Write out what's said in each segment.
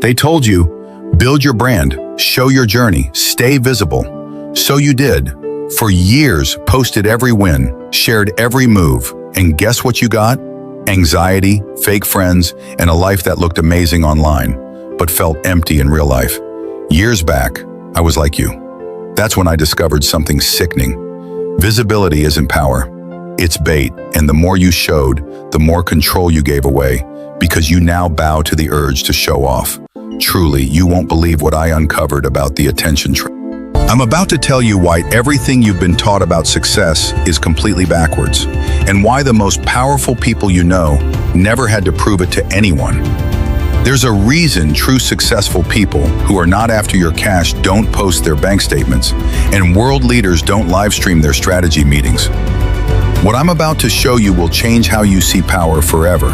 They told you, build your brand, show your journey, stay visible. So you did. For years, posted every win, shared every move, and guess what you got? Anxiety, fake friends, and a life that looked amazing online, but felt empty in real life. Years back, I was like you. That's when I discovered something sickening. Visibility isn't power. It's bait, and the more you showed, the more control you gave away, because you now bow to the urge to show off. Truly, you won't believe what I uncovered about the attention trap. I'm about to tell you why everything you've been taught about success is completely backwards, and why the most powerful people you know never had to prove it to anyone. There's a reason true successful people who are not after your cash don't post their bank statements, and world leaders don't live stream their strategy meetings. What I'm about to show you will change how you see power forever.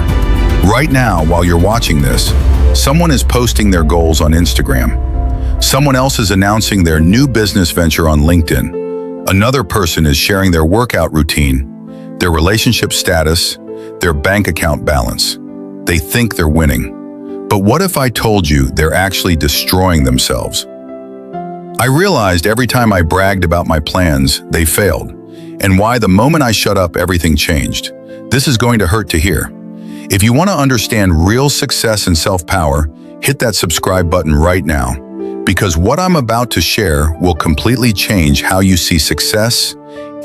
Right now, while you're watching this, someone is posting their goals on Instagram. Someone else is announcing their new business venture on LinkedIn. Another person is sharing their workout routine, their relationship status, their bank account balance. They think they're winning. But what if I told you they're actually destroying themselves? I realized every time I bragged about my plans, they failed. And why the moment I shut up, everything changed. This is going to hurt to hear. If you want to understand real success and self-power, hit that subscribe button right now, because what I'm about to share will completely change how you see success,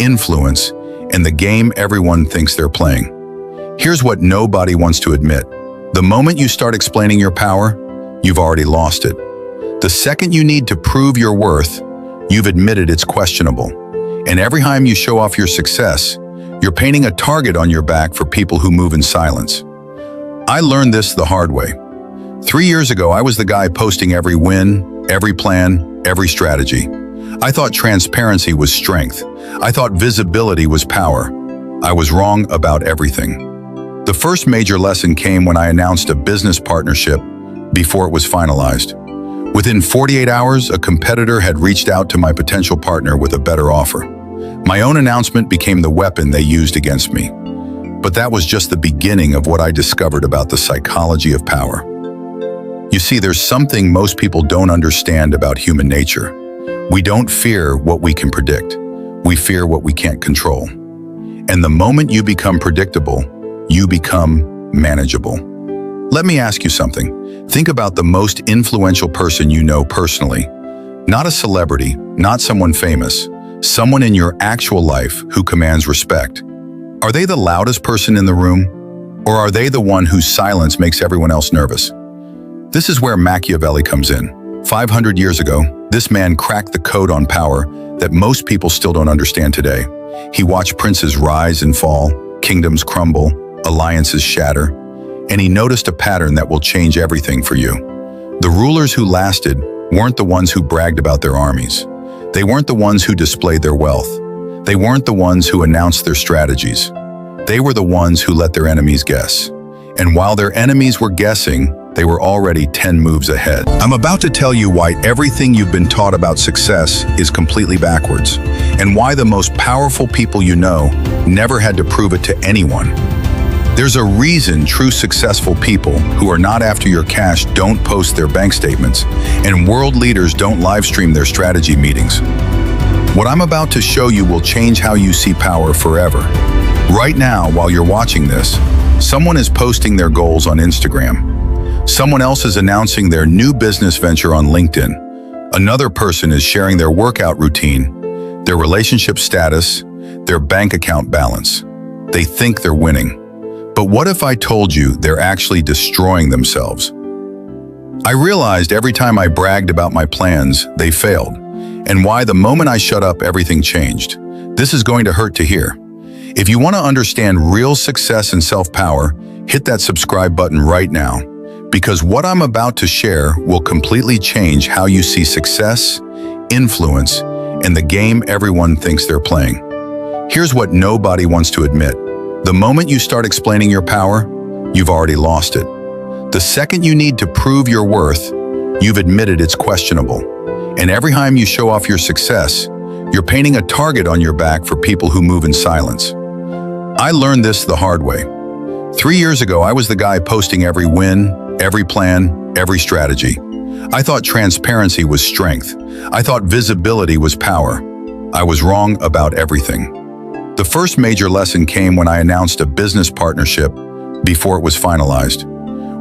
influence, and the game everyone thinks they're playing. Here's what nobody wants to admit. The moment you start explaining your power, you've already lost it. The second you need to prove your worth, you've admitted it's questionable. And every time you show off your success, you're painting a target on your back for people who move in silence. I learned this the hard way. 3 years ago, I was the guy posting every win, every plan, every strategy. I thought transparency was strength. I thought visibility was power. I was wrong about everything. The first major lesson came when I announced a business partnership before it was finalized. Within 48 hours, a competitor had reached out to my potential partner with a better offer. My own announcement became the weapon they used against me. But that was just the beginning of what I discovered about the psychology of power. You see, there's something most people don't understand about human nature. We don't fear what we can predict. We fear what we can't control. And the moment you become predictable, you become manageable. Let me ask you something. Think about the most influential person you know personally. Not a celebrity, not someone famous, someone in your actual life who commands respect. Are they the loudest person in the room? Or are they the one whose silence makes everyone else nervous? This is where Machiavelli comes in. 500 years ago, this man cracked the code on power that most people still don't understand today. He watched princes rise and fall, kingdoms crumble, alliances shatter, and he noticed a pattern that will change everything for you. The rulers who lasted weren't the ones who bragged about their armies. They weren't the ones who displayed their wealth. They weren't the ones who announced their strategies. They were the ones who let their enemies guess. And while their enemies were guessing, they were already 10 moves ahead. I'm about to tell you why everything you've been taught about success is completely backwards, and why the most powerful people you know never had to prove it to anyone. There's a reason true successful people who are not after your cash don't post their bank statements, and world leaders don't live stream their strategy meetings. What I'm about to show you will change how you see power forever. Right now, while you're watching this, someone is posting their goals on Instagram. Someone else is announcing their new business venture on LinkedIn. Another person is sharing their workout routine, their relationship status, their bank account balance. They think they're winning. But what if I told you they're actually destroying themselves? I realized every time I bragged about my plans, they failed. And why the moment I shut up, everything changed. This is going to hurt to hear. If you want to understand real success and self-power, hit that subscribe button right now, because what I'm about to share will completely change how you see success, influence, and the game everyone thinks they're playing. Here's what nobody wants to admit. The moment you start explaining your power, you've already lost it. The second you need to prove your worth, you've admitted it's questionable. And every time you show off your success, you're painting a target on your back for people who move in silence. I learned this the hard way. 3 years ago, I was the guy posting every win, every plan, every strategy. I thought transparency was strength. I thought visibility was power. I was wrong about everything. The first major lesson came when I announced a business partnership before it was finalized.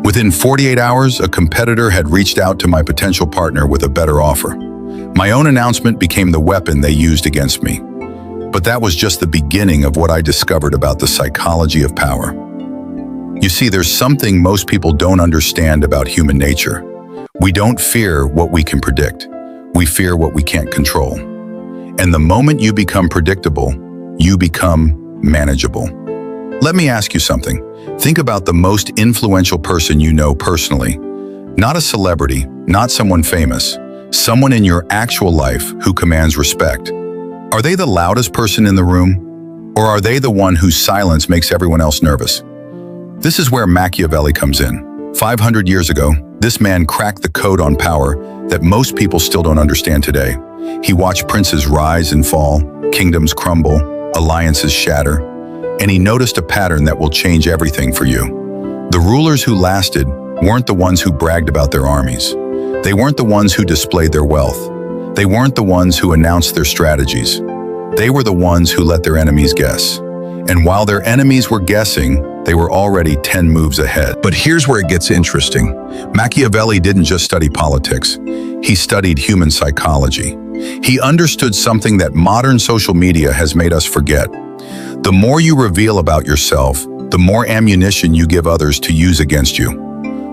Within 48 hours, a competitor had reached out to my potential partner with a better offer. My own announcement became the weapon they used against me. But that was just the beginning of what I discovered about the psychology of power. You see, there's something most people don't understand about human nature. We don't fear what we can predict. We fear what we can't control. And the moment you become predictable, you become manageable. Let me ask you something. Think about the most influential person you know personally. Not a celebrity, not someone famous, someone in your actual life who commands respect. Are they the loudest person in the room? Or are they the one whose silence makes everyone else nervous? This is where Machiavelli comes in. 500 years ago, this man cracked the code on power that most people still don't understand today. He watched princes rise and fall, kingdoms crumble, alliances shatter, and he noticed a pattern that will change everything for you. The rulers who lasted weren't the ones who bragged about their armies. They weren't the ones who displayed their wealth. They weren't the ones who announced their strategies. They were the ones who let their enemies guess. And while their enemies were guessing, they were already 10 moves ahead. But here's where it gets interesting. Machiavelli didn't just study politics. He studied human psychology. He understood something that modern social media has made us forget. The more you reveal about yourself, the more ammunition you give others to use against you.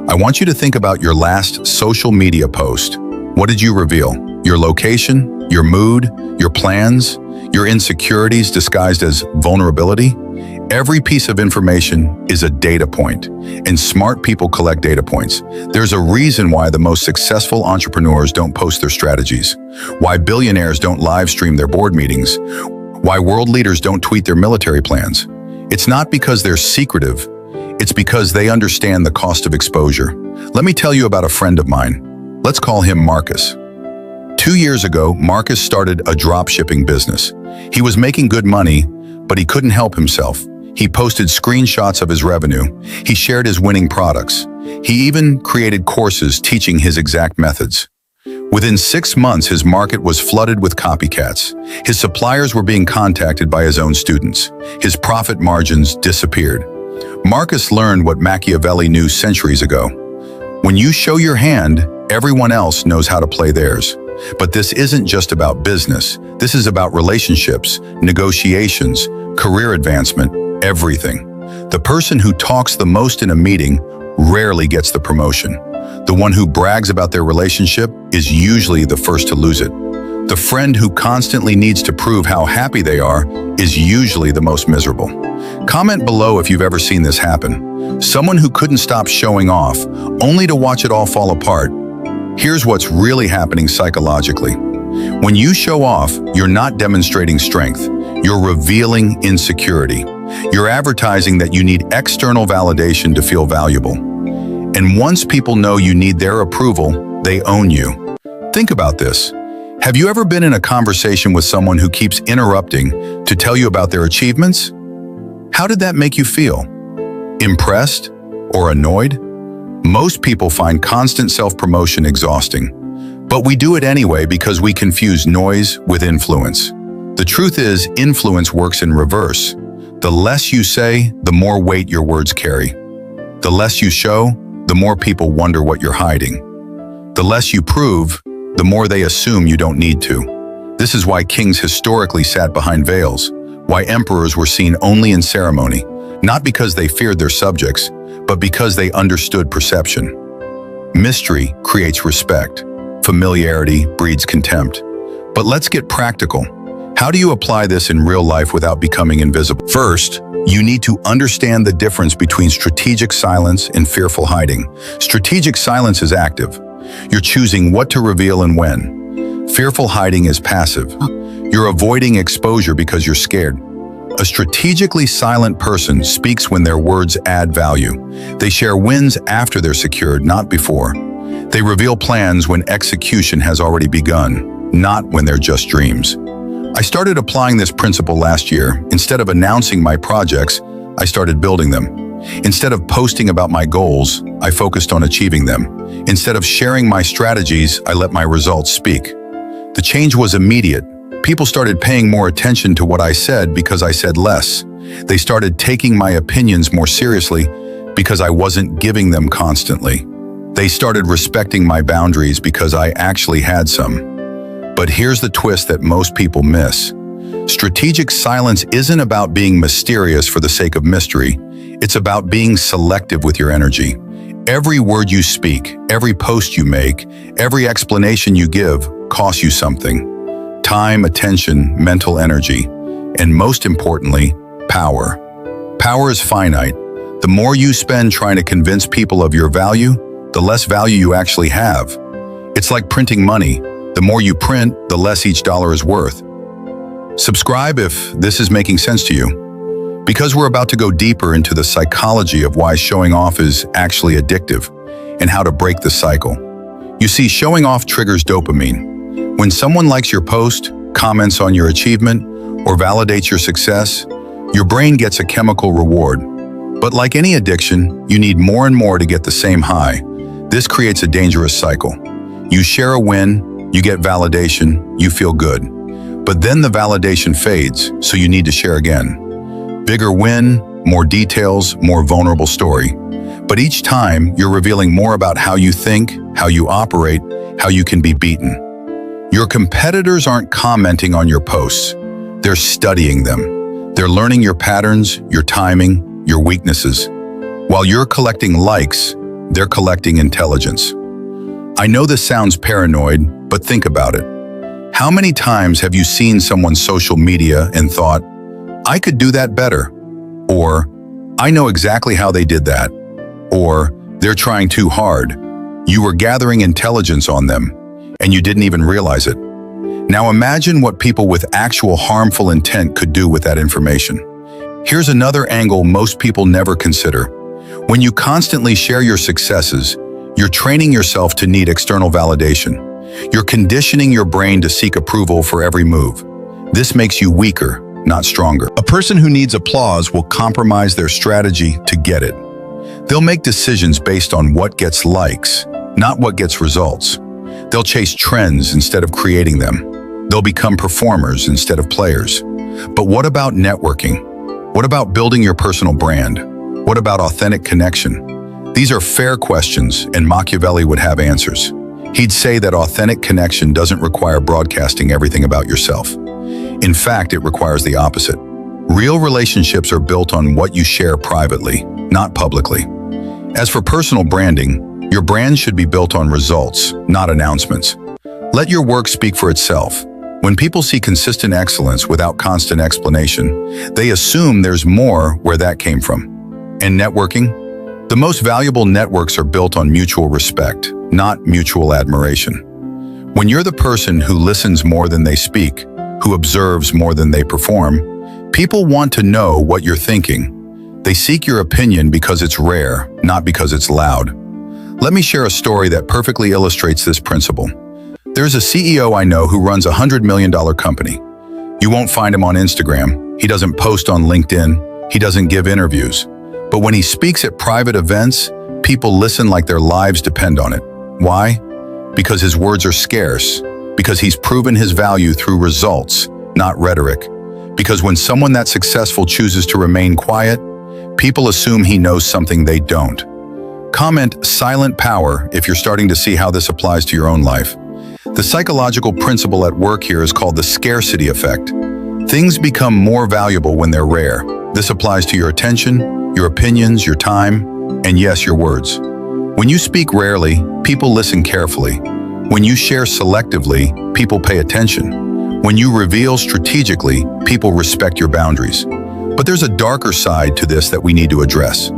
I want you to think about your last social media post. What did you reveal? Your location, your mood, your plans, your insecurities disguised as vulnerability? Every piece of information is a data point, and smart people collect data points. There's a reason why the most successful entrepreneurs don't post their strategies, why billionaires don't live stream their board meetings, why world leaders don't tweet their military plans. It's not because they're secretive, it's because they understand the cost of exposure. Let me tell you about a friend of mine. Let's call him Marcus. 2 years ago, Marcus started a drop-shipping business. He was making good money, but he couldn't help himself. He posted screenshots of his revenue. He shared his winning products. He even created courses teaching his exact methods. Within 6 months, his market was flooded with copycats. His suppliers were being contacted by his own students. His profit margins disappeared. Marcus learned what Machiavelli knew centuries ago. When you show your hand, everyone else knows how to play theirs. But this isn't just about business. This is about relationships, negotiations, career advancement, everything. The person who talks the most in a meeting rarely gets the promotion. The one who brags about their relationship is usually the first to lose it. The friend who constantly needs to prove how happy they are is usually the most miserable. Comment below if you've ever seen this happen. Someone who couldn't stop showing off, only to watch it all fall apart. Here's what's really happening psychologically. When you show off, you're not demonstrating strength. You're revealing insecurity. You're advertising that you need external validation to feel valuable. And once people know you need their approval, they own you. Think about this. Have you ever been in a conversation with someone who keeps interrupting to tell you about their achievements? How did that make you feel? Impressed or annoyed? Most people find constant self-promotion exhausting, but we do it anyway because we confuse noise with influence. The truth is, influence works in reverse. The less you say, the more weight your words carry. The less you show, the more people wonder what you're hiding. The less you prove, the more they assume you don't need to. This is why kings historically sat behind veils, why emperors were seen only in ceremony, not because they feared their subjects, but because they understood perception. Mystery creates respect. Familiarity breeds contempt. But let's get practical. How do you apply this in real life without becoming invisible? First, you need to understand the difference between strategic silence and fearful hiding. Strategic silence is active. You're choosing what to reveal and when. Fearful hiding is passive. You're avoiding exposure because you're scared. A strategically silent person speaks when their words add value. They share wins after they're secured, not before. They reveal plans when execution has already begun, not when they're just dreams. I started applying this principle last year. Instead of announcing my projects, I started building them. Instead of posting about my goals, I focused on achieving them. Instead of sharing my strategies, I let my results speak. The change was immediate. People started paying more attention to what I said because I said less. They started taking my opinions more seriously because I wasn't giving them constantly. They started respecting my boundaries because I actually had some. But here's the twist that most people miss. Strategic silence isn't about being mysterious for the sake of mystery. It's about being selective with your energy. Every word you speak, every post you make, every explanation you give costs you something. Time, attention, mental energy, and most importantly, power. Power is finite. The more you spend trying to convince people of your value, the less value you actually have. It's like printing money. The more you print, the less each dollar is worth. Subscribe if this is making sense to you, because we're about to go deeper into the psychology of why showing off is actually addictive and how to break the cycle. You see, showing off triggers dopamine. When someone likes your post, comments on your achievement, or validates your success, your brain gets a chemical reward. But like any addiction, you need more and more to get the same high. This creates a dangerous cycle. You share a win, you get validation, you feel good. But then the validation fades, so you need to share again. Bigger win, more details, more vulnerable story. But each time, you're revealing more about how you think, how you operate, how you can be beaten. Your competitors aren't commenting on your posts. They're studying them. They're learning your patterns, your timing, your weaknesses. While you're collecting likes, they're collecting intelligence. I know this sounds paranoid, but think about it. How many times have you seen someone's social media and thought, I could do that better? Or, I know exactly how they did that. Or, they're trying too hard. You were gathering intelligence on them, and you didn't even realize it. Now imagine what people with actual harmful intent could do with that information. Here's another angle most people never consider. When you constantly share your successes, you're training yourself to need external validation. You're conditioning your brain to seek approval for every move. This makes you weaker, not stronger. A person who needs applause will compromise their strategy to get it. They'll make decisions based on what gets likes, not what gets results. They'll chase trends instead of creating them. They'll become performers instead of players. But what about networking? What about building your personal brand? What about authentic connection? These are fair questions, and Machiavelli would have answers. He'd say that authentic connection doesn't require broadcasting everything about yourself. In fact, it requires the opposite. Real relationships are built on what you share privately, not publicly. As for personal branding, your brand should be built on results, not announcements. Let your work speak for itself. When people see consistent excellence without constant explanation, they assume there's more where that came from. And networking? The most valuable networks are built on mutual respect, not mutual admiration. When you're the person who listens more than they speak, who observes more than they perform, people want to know what you're thinking. They seek your opinion because it's rare, not because it's loud. Let me share a story that perfectly illustrates this principle. There's a CEO I know who runs a $100 million company. You won't find him on Instagram. He doesn't post on LinkedIn. He doesn't give interviews. But when he speaks at private events, people listen like their lives depend on it. Why? Because his words are scarce. Because he's proven his value through results, not rhetoric. Because when someone that successful chooses to remain quiet, people assume he knows something they don't. Comment silent power if you're starting to see how this applies to your own life. The psychological principle at work here is called the scarcity effect. Things become more valuable when they're rare. This applies to your attention, your opinions, your time, and yes, your words. When you speak rarely, people listen carefully. When you share selectively, people pay attention. When you reveal strategically, people respect your boundaries. But there's a darker side to this that we need to address.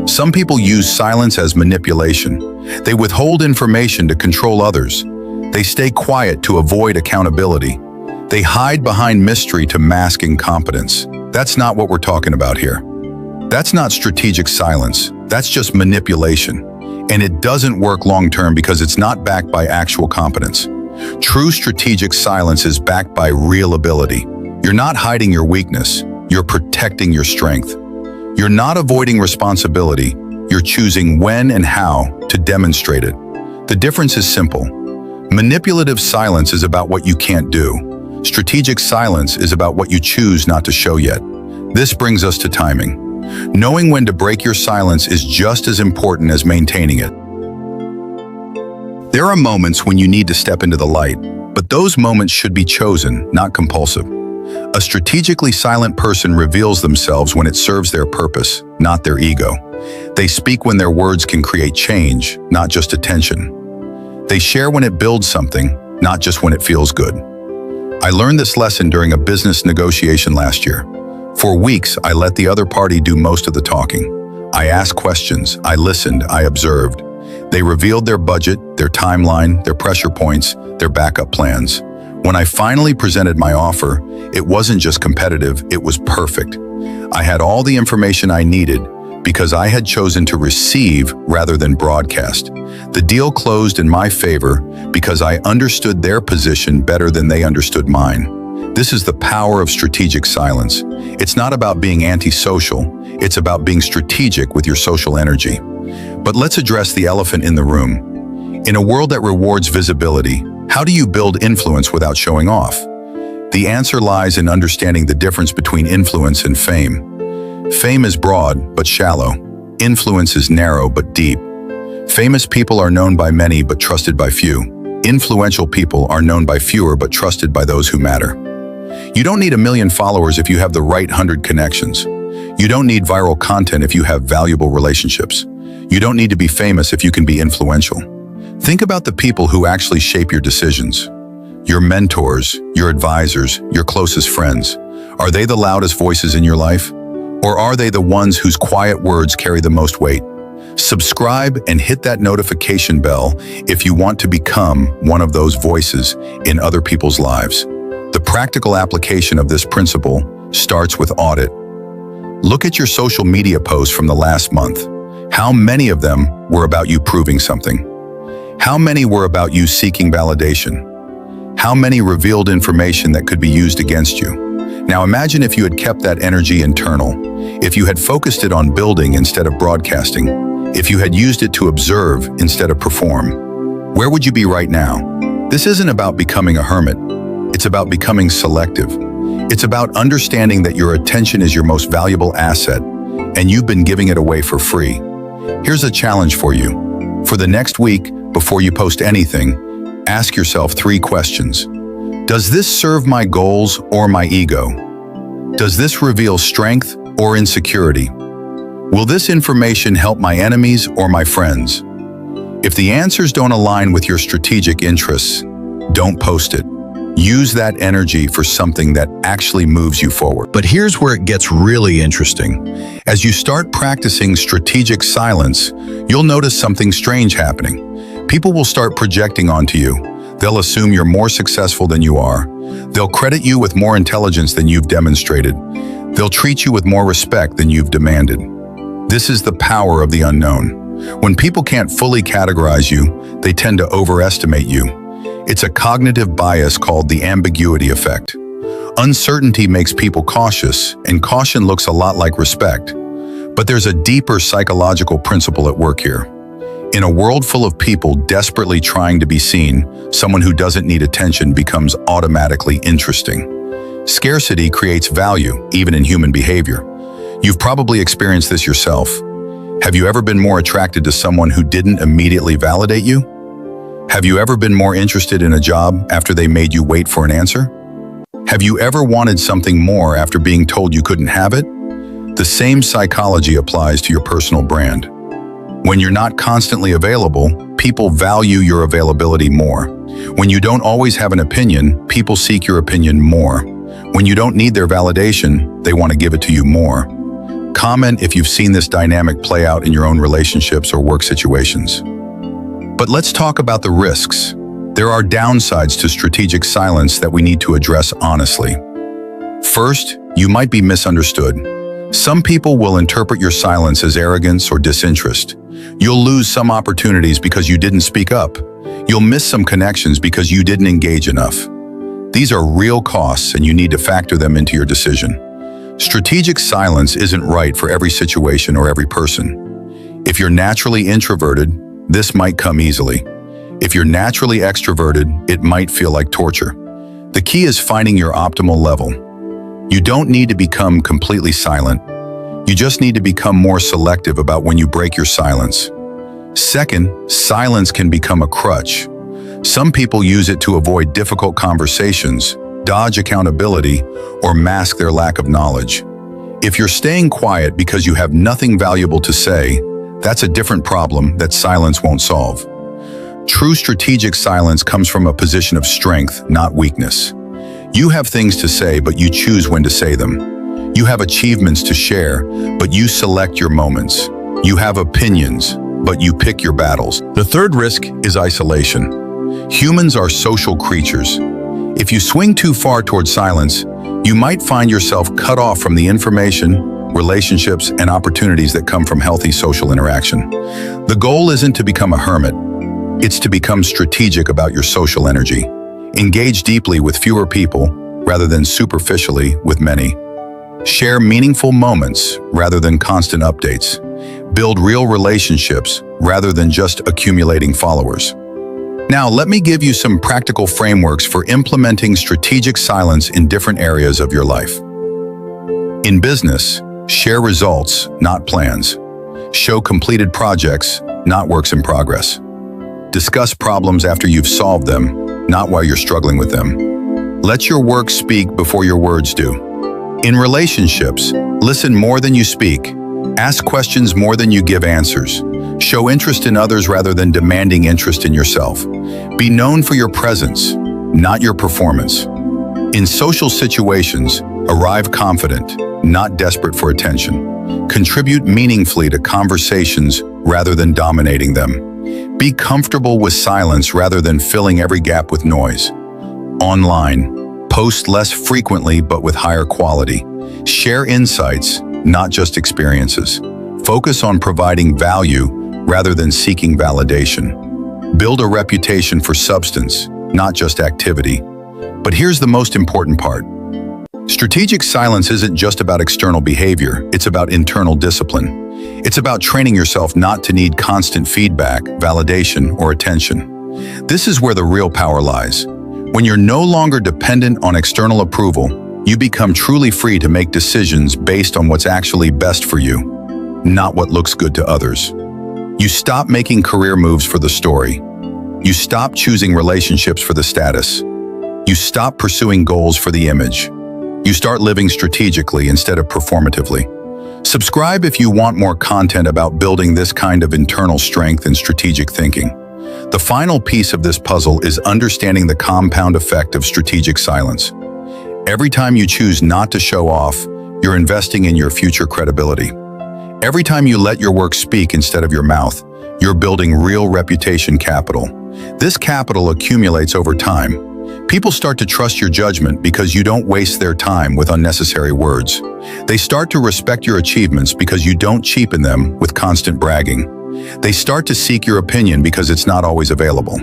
Some people use silence as manipulation. They withhold information to control others. They stay quiet to avoid accountability. They hide behind mystery to mask incompetence. That's not what we're talking about here. That's not strategic silence. That's just manipulation. And it doesn't work long-term because it's not backed by actual competence. True strategic silence is backed by real ability. You're not hiding your weakness. You're protecting your strength. You're not avoiding responsibility. You're choosing when and how to demonstrate it. The difference is simple. Manipulative silence is about what you can't do. Strategic silence is about what you choose not to show yet. This brings us to timing. Knowing when to break your silence is just as important as maintaining it. There are moments when you need to step into the light, but those moments should be chosen, not compulsive. A strategically silent person reveals themselves when it serves their purpose, not their ego. They speak when their words can create change, not just attention. They share when it builds something, not just when it feels good. I learned this lesson during a business negotiation last year. For weeks, I let the other party do most of the talking. I asked questions, I listened, I observed. They revealed their budget, their timeline, their pressure points, their backup plans. When I finally presented my offer, it wasn't just competitive, it was perfect. I had all the information I needed because I had chosen to receive rather than broadcast. The deal closed in my favor because I understood their position better than they understood mine. This is the power of strategic silence. It's not about being antisocial, it's about being strategic with your social energy. But let's address the elephant in the room. In a world that rewards visibility, how do you build influence without showing off? The answer lies in understanding the difference between influence and fame. Fame is broad but shallow. Influence is narrow but deep. Famous people are known by many but trusted by few. Influential people are known by fewer but trusted by those who matter. You don't need 1 million followers if you have the right 100 connections. You don't need viral content if you have valuable relationships. You don't need to be famous if you can be influential. Think about the people who actually shape your decisions. Your mentors, your advisors, your closest friends. Are they the loudest voices in your life? Or are they the ones whose quiet words carry the most weight? Subscribe and hit that notification bell if you want to become one of those voices in other people's lives. The practical application of this principle starts with audit. Look at your social media posts from the last month. How many of them were about you proving something? How many were about you seeking validation? How many revealed information that could be used against you? Now imagine if you had kept that energy internal, if you had focused it on building instead of broadcasting, if you had used it to observe instead of perform. Where would you be right now? This isn't about becoming a hermit. It's about becoming selective. It's about understanding that your attention is your most valuable asset, and you've been giving it away for free. Here's a challenge for you. For the next week, before you post anything, ask yourself 3 questions. Does this serve my goals or my ego? Does this reveal strength or insecurity? Will this information help my enemies or my friends? If the answers don't align with your strategic interests, don't post it. Use that energy for something that actually moves you forward. But here's where it gets really interesting. As you start practicing strategic silence, you'll notice something strange happening. People will start projecting onto you. They'll assume you're more successful than you are. They'll credit you with more intelligence than you've demonstrated. They'll treat you with more respect than you've demanded. This is the power of the unknown. When people can't fully categorize you, they tend to overestimate you. It's a cognitive bias called the ambiguity effect. Uncertainty makes people cautious, and caution looks a lot like respect. But there's a deeper psychological principle at work here. In a world full of people desperately trying to be seen, someone who doesn't need attention becomes automatically interesting. Scarcity creates value, even in human behavior. You've probably experienced this yourself. Have you ever been more attracted to someone who didn't immediately validate you? Have you ever been more interested in a job after they made you wait for an answer? Have you ever wanted something more after being told you couldn't have it? The same psychology applies to your personal brand. When you're not constantly available, people value your availability more. When you don't always have an opinion, people seek your opinion more. When you don't need their validation, they want to give it to you more. Comment if you've seen this dynamic play out in your own relationships or work situations. But let's talk about the risks. There are downsides to strategic silence that we need to address honestly. First, you might be misunderstood. Some people will interpret your silence as arrogance or disinterest. You'll lose some opportunities because you didn't speak up. You'll miss some connections because you didn't engage enough. These are real costs, and you need to factor them into your decision. Strategic silence isn't right for every situation or every person. If you're naturally introverted, this might come easily. If you're naturally extroverted, it might feel like torture. The key is finding your optimal level. You don't need to become completely silent. You just need to become more selective about when you break your silence. Second, silence can become a crutch. Some people use it to avoid difficult conversations, dodge accountability, or mask their lack of knowledge. If you're staying quiet because you have nothing valuable to say, that's a different problem that silence won't solve. True strategic silence comes from a position of strength, not weakness. You have things to say, but you choose when to say them. You have achievements to share, but you select your moments. You have opinions, but you pick your battles. The third risk is isolation. Humans are social creatures. If you swing too far towards silence, you might find yourself cut off from the information, relationships, and opportunities that come from healthy social interaction. The goal isn't to become a hermit. It's to become strategic about your social energy. Engage deeply with fewer people rather than superficially with many. Share meaningful moments rather than constant updates. Build real relationships rather than just accumulating followers. Now, let me give you some practical frameworks for implementing strategic silence in different areas of your life. In business, share results, not plans. Show completed projects, not works in progress. Discuss problems after you've solved them, not while you're struggling with them. Let your work speak before your words do. In relationships, listen more than you speak. Ask questions more than you give answers. Show interest in others rather than demanding interest in yourself. Be known for your presence, not your performance. In social situations, arrive confident, not desperate for attention. Contribute meaningfully to conversations rather than dominating them. Be comfortable with silence rather than filling every gap with noise. Online, post less frequently but with higher quality. Share insights, not just experiences. Focus on providing value rather than seeking validation. Build a reputation for substance, not just activity. But here's the most important part. Strategic silence isn't just about external behavior, it's about internal discipline. It's about training yourself not to need constant feedback, validation, or attention. This is where the real power lies. When you're no longer dependent on external approval, you become truly free to make decisions based on what's actually best for you, not what looks good to others. You stop making career moves for the story. You stop choosing relationships for the status. You stop pursuing goals for the image. You start living strategically instead of performatively. Subscribe if you want more content about building this kind of internal strength and strategic thinking. The final piece of this puzzle is understanding the compound effect of strategic silence. Every time you choose not to show off, you're investing in your future credibility. Every time you let your work speak instead of your mouth, you're building real reputation capital. This capital accumulates over time. People start to trust your judgment because you don't waste their time with unnecessary words. They start to respect your achievements because you don't cheapen them with constant bragging. They start to seek your opinion because it's not always available.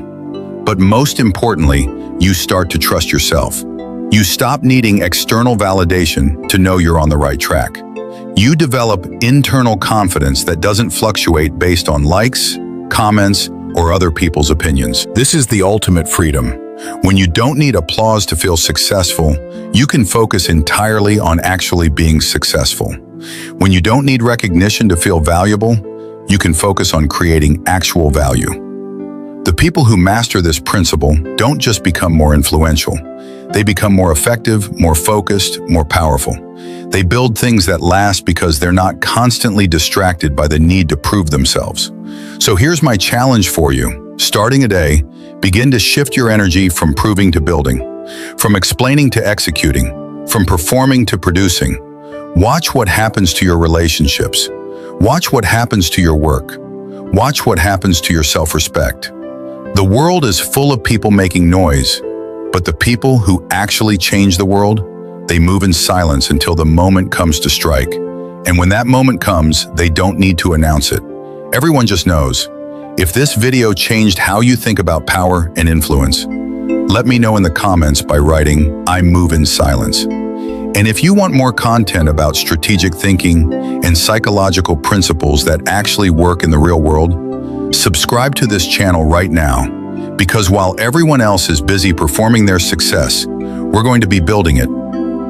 But most importantly, you start to trust yourself. You stop needing external validation to know you're on the right track. You develop internal confidence that doesn't fluctuate based on likes, comments, or other people's opinions. This is the ultimate freedom. When you don't need applause to feel successful, you can focus entirely on actually being successful. When you don't need recognition to feel valuable, you can focus on creating actual value. The people who master this principle don't just become more influential. They become more effective, more focused, more powerful. They build things that last because they're not constantly distracted by the need to prove themselves. So here's my challenge for you. Starting a day, begin to shift your energy from proving to building, from explaining to executing, from performing to producing. Watch what happens to your relationships. Watch what happens to your work. Watch what happens to your self-respect. The world is full of people making noise, but the people who actually change the world, they move in silence until the moment comes to strike. And when that moment comes, they don't need to announce it. Everyone just knows. If this video changed how you think about power and influence, let me know in the comments by writing, "I move in silence." And if you want more content about strategic thinking and psychological principles that actually work in the real world, subscribe to this channel right now, because while everyone else is busy performing their success, we're going to be building it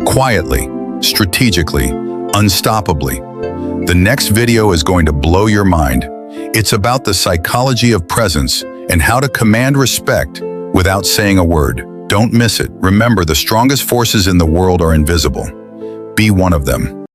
quietly, strategically, unstoppably. The next video is going to blow your mind. It's about the psychology of presence and how to command respect without saying a word. Don't miss it. Remember, the strongest forces in the world are invisible. Be one of them.